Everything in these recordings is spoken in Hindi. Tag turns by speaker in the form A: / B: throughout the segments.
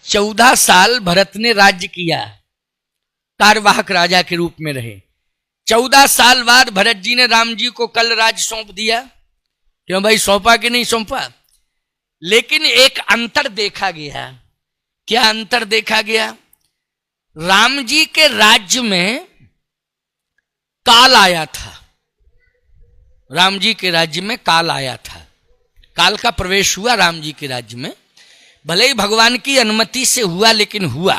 A: 14 साल भरत ने राज्य किया, कार्यवाहक राजा के रूप में रहे। 14 साल बाद भरत जी ने राम जी को कल राज सौंप दिया। क्यों भाई, सौंपा कि नहीं सौंपा? लेकिन एक अंतर देखा गया। क्या अंतर देखा गया? राम जी के राज्य में काल आया था। राम जी के राज्य में काल आया था, काल का प्रवेश हुआ राम जी के राज्य में। भले ही भगवान की अनुमति से हुआ, लेकिन हुआ,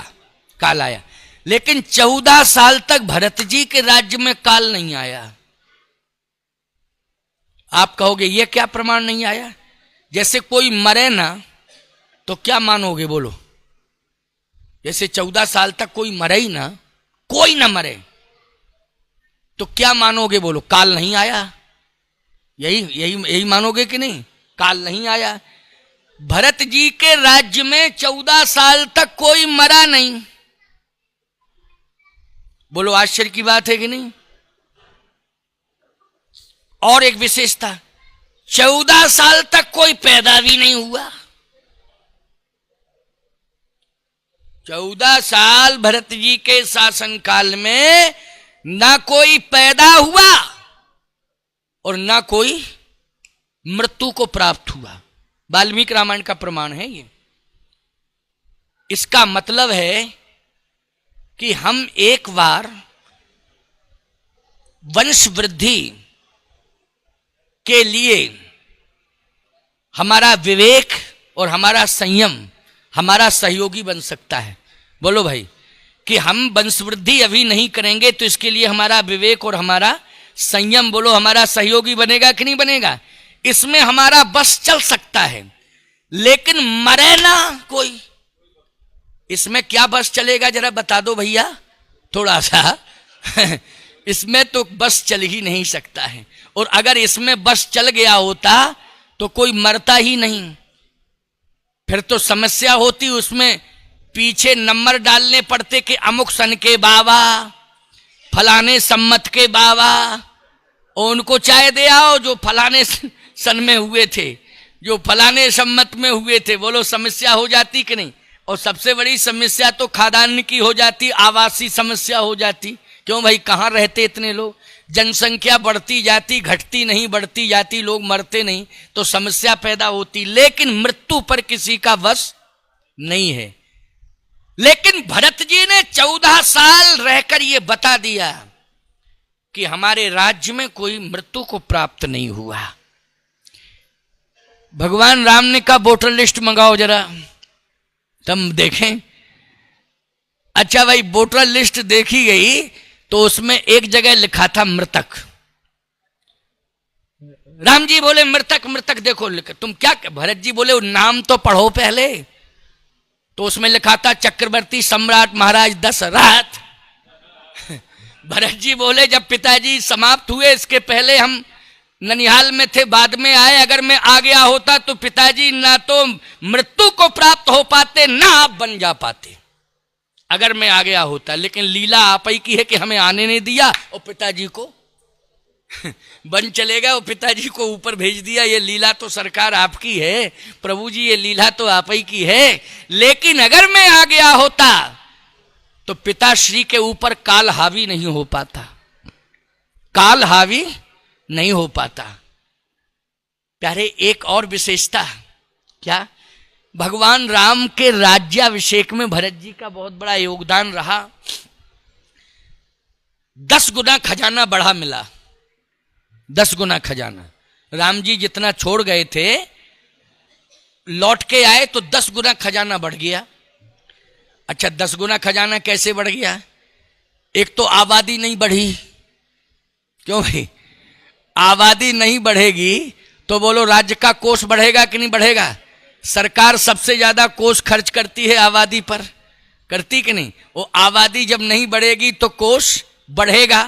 A: काल आया। लेकिन 14 साल तक भरत जी के राज्य में काल नहीं आया। आप कहोगे ये क्या प्रमाण नहीं आया? जैसे कोई मरे ना तो क्या मानोगे, बोलो? जैसे 14 साल तक कोई मरे ही ना, कोई ना मरे, तो क्या मानोगे, बोलो? काल नहीं आया। यही यही यही मानोगे कि नहीं? काल नहीं आया। भरत जी के राज्य में 14 साल तक कोई मरा नहीं। बोलो, आश्चर्य की बात है कि नहीं? और एक विशेषता, 14 साल तक कोई पैदा भी नहीं हुआ। 14 साल भरत जी के शासन काल में ना कोई पैदा हुआ और ना कोई मृत्यु को प्राप्त हुआ। वाल्मीकि रामायण का प्रमाण है ये। इसका मतलब है कि हम एक बार वंश वृद्धि के लिए हमारा विवेक और हमारा संयम हमारा सहयोगी बन सकता है। बोलो भाई, कि हम वंश वृद्धि अभी नहीं करेंगे तो इसके लिए हमारा विवेक और हमारा संयम, बोलो, हमारा सहयोगी बनेगा कि नहीं बनेगा? इसमें हमारा बस चल सकता है, लेकिन मरे ना कोई, इसमें क्या बस चलेगा? जरा बता दो भैया थोड़ा सा इसमें तो बस चल ही नहीं सकता है। और अगर इसमें बस चल गया होता तो कोई मरता ही नहीं, फिर तो समस्या होती। उसमें पीछे नंबर डालने पड़ते कि अमुक सन के बाबा, फलाने सम्मत के बाबा, और उनको चाय दे आओ जो फलाने सन में हुए थे, जो फलाने सम्मत में हुए थे। बोलो, समस्या हो जाती कि नहीं? और सबसे बड़ी समस्या तो खाद्यान्न की हो जाती, आवासीय समस्या हो जाती। क्यों भाई, कहाँ रहते इतने लोग? जनसंख्या बढ़ती जाती, घटती नहीं, बढ़ती जाती, लोग मरते नहीं, तो समस्या पैदा होती। लेकिन मृत्यु पर किसी का वश नहीं है। लेकिन भरत जी ने 14 साल रहकर यह बता दिया कि हमारे राज्य में कोई मृत्यु को प्राप्त नहीं हुआ। भगवान राम ने कहा वोटर लिस्ट मंगाओ जरा, तुम देखें। अच्छा भाई, वोटर लिस्ट देखी गई तो उसमें एक जगह लिखा था मृतक। राम जी बोले मृतक मृतक देखो लिखा। तुम क्या? भरत जी बोले वो नाम तो पढ़ो पहले। तो उसमें लिखा था चक्रवर्ती सम्राट महाराज दशरथ। भरत जी बोले जब पिताजी समाप्त हुए, इसके पहले हम ननिहाल में थे, बाद में आए, अगर मैं आ गया होता तो पिताजी ना तो मृत्यु को प्राप्त हो पाते, ना आप बन जा पाते, अगर मैं आ गया होता। लेकिन लीला आप ही की है कि हमें आने नहीं दिया और पिताजी को बन चलेगा, और पिताजी को ऊपर भेज दिया। ये लीला तो सरकार आपकी है प्रभु जी, ये लीला तो आप ही की है। लेकिन अगर मैं आ गया होता तो पिताश्री के ऊपर काल हावी नहीं हो पाता, काल हावी नहीं हो पाता। प्यारे, एक और विशेषता क्या? भगवान राम के राज्याभिषेक में भरत जी का बहुत बड़ा योगदान रहा। 10 गुना खजाना बढ़ा मिला, 10 गुना खजाना। राम जी जितना छोड़ गए थे, लौट के आए तो 10 गुना खजाना बढ़ गया। अच्छा, 10 गुना खजाना कैसे बढ़ गया? एक तो आबादी नहीं बढ़ी। क्यों भाई? आबादी नहीं बढ़ेगी तो बोलो राज्य का कोष बढ़ेगा कि नहीं बढ़ेगा? सरकार सबसे ज्यादा कोष खर्च करती है आबादी पर, करती कि नहीं? वो आबादी जब नहीं बढ़ेगी तो कोष बढ़ेगा।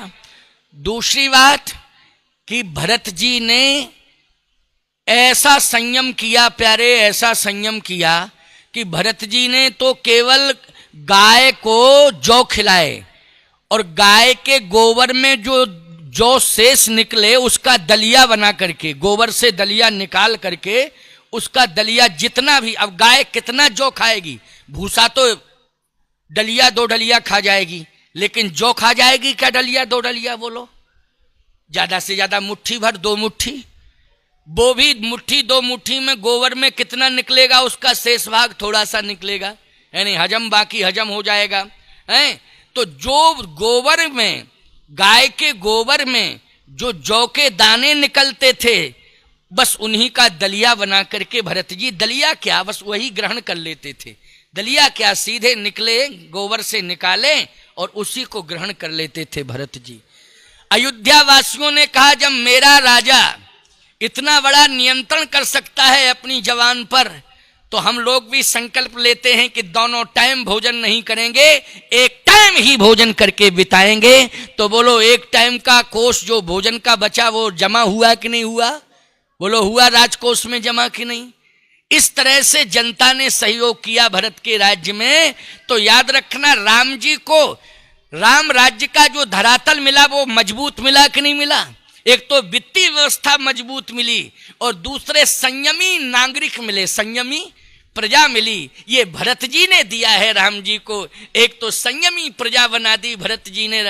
A: दूसरी बात कि भरत जी ने ऐसा संयम किया, प्यारे, ऐसा संयम किया कि भरत जी ने तो केवल गाय को जौ खिलाए, और गाय के गोबर में जो शेष निकले उसका दलिया बना करके, गोबर से दलिया निकाल करके उसका दलिया जितना भी, अब गाय कितना जौ खाएगी, भूसा तो डलिया 2 डलिया खा जाएगी, लेकिन जौ खा जाएगी क्या डलिया 2 डलिया? बोलो, ज्यादा से ज्यादा मुट्ठी भर, 2 मुट्ठी, वो भी मुट्ठी 2 मुट्ठी में गोबर में कितना निकलेगा, उसका शेष भाग थोड़ा सा निकलेगा, यानी हजम, बाकी हजम हो जाएगा है। तो जो गोबर में, गाय के गोबर में जो जौ के दाने निकलते थे, बस उन्हीं का दलिया बना करके भरत जी, दलिया क्या, बस वही ग्रहण कर लेते थे। दलिया क्या, सीधे निकले गोबर से निकाले और उसी को ग्रहण कर लेते थे भरत जी। अयोध्या वासियों ने कहा, जब मेरा राजा इतना बड़ा नियंत्रण कर सकता है अपनी जवान पर, तो हम लोग भी संकल्प लेते हैं कि दोनों टाइम भोजन नहीं करेंगे, एक टाइम ही भोजन करके बिताएंगे। तो बोलो, एक टाइम का कोष जो भोजन का बचा वो जमा हुआ कि नहीं हुआ? बोलो, हुआ राजकोष में जमा कि नहीं? इस तरह से जनता ने सहयोग किया भरत के राज्य में। तो याद रखना, राम जी को राम राज्य का जो धरातल मिला वो मजबूत मिला कि नहीं मिला? एक तो वित्तीय व्यवस्था मजबूत मिली और दूसरे संयमी नागरिक मिले, संयमी प्रजा मिली। ये भरत जी ने दिया है राम जी को। एक तो संयमी प्रजा बना दी भरत जी ने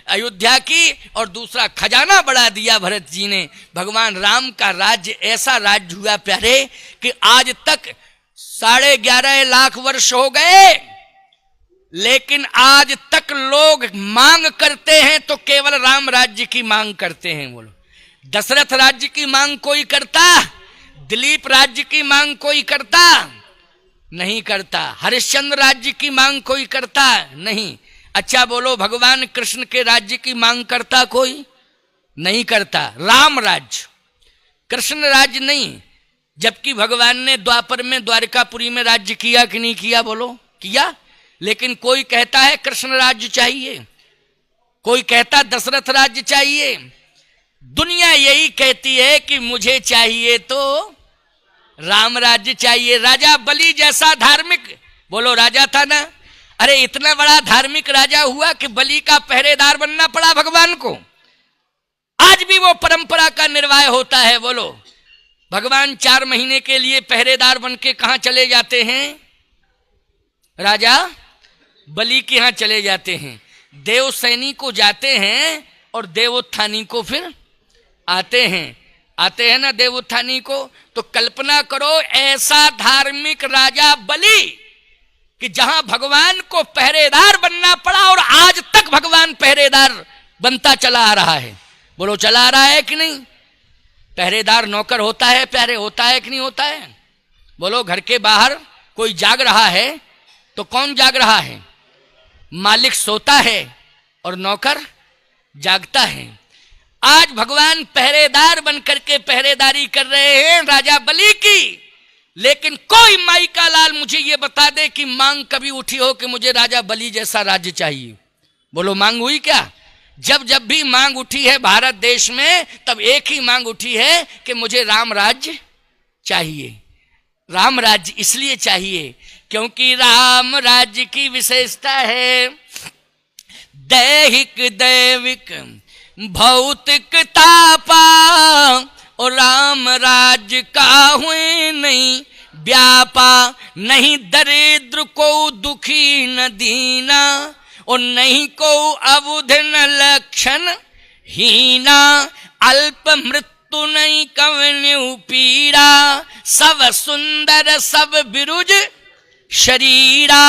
A: अयोध्या की, और दूसरा खजाना बढ़ा दिया भरत जी ने। भगवान राम का राज्य ऐसा राज्य हुआ प्यारे कि आज तक 11.5 लाख वर्ष हो गए, लेकिन आज तक लोग मांग करते हैं तो केवल राम राज्य की मांग करते हैं। बोलो, दशरथ राज्य की मांग कोई करता? दिलीप राज्य की मांग कोई करता? नहीं करता। हरिश्चंद्र राज्य की मांग कोई करता? नहीं। अच्छा बोलो, भगवान कृष्ण के राज्य की मांग करता कोई? नहीं करता। राम राज्य, कृष्ण राज्य नहीं। जबकि भगवान ने द्वापर में, द्वारिकापुरी में राज्य किया कि नहीं किया? बोलो, किया। लेकिन कोई कहता है कृष्ण राज्य चाहिए, कोई कहता दशरथ राज्य चाहिए। दुनिया यही कहती है कि मुझे चाहिए तो राम राज्य चाहिए। राजा बलि जैसा धार्मिक, बोलो राजा था ना, अरे इतना बड़ा धार्मिक राजा हुआ कि बलि का पहरेदार बनना पड़ा भगवान को। आज भी वो परंपरा का निर्वाह होता है। बोलो, भगवान 4 महीने के लिए पहरेदार बन के कहां चले जाते हैं? राजा बलि के यहां चले जाते हैं। देवसैनी को जाते हैं और देवोत्थानी को फिर आते हैं ना देवोत्थानी को। तो कल्पना करो, ऐसा धार्मिक राजा बलि कि जहां भगवान को पहरेदार बनना पड़ा, और आज तक भगवान पहरेदार बनता चला आ रहा है। बोलो, चला आ रहा है कि नहीं? पहरेदार नौकर होता है, प्यारे, होता है कि नहीं होता है? बोलो, घर के बाहर कोई जाग रहा है तो कौन जाग रहा है? मालिक सोता है और नौकर जागता है। आज भगवान पहरेदार बनकर के पहरेदारी कर रहे हैं राजा बलि की। लेकिन कोई माई का लाल मुझे ये बता दे कि मांग कभी उठी हो कि मुझे राजा बलि जैसा राज्य चाहिए। बोलो, मांग हुई क्या? जब जब भी मांग उठी है भारत देश में, तब एक ही मांग उठी है कि मुझे राम राज्य चाहिए। राम राज्य इसलिए चाहिए क्योंकि राम राज्य की विशेषता है दैहिक दैविक भौतिक तापा, और राम राज्य का हुए नहीं व्यापा। नहीं दरिद्र को दुखी न दीना, और नहीं को अबुध न लक्षण हीना। अल्प मृत्यु नहीं कवन्यु पीड़ा, सब सुंदर सब बिरुज शरीरा।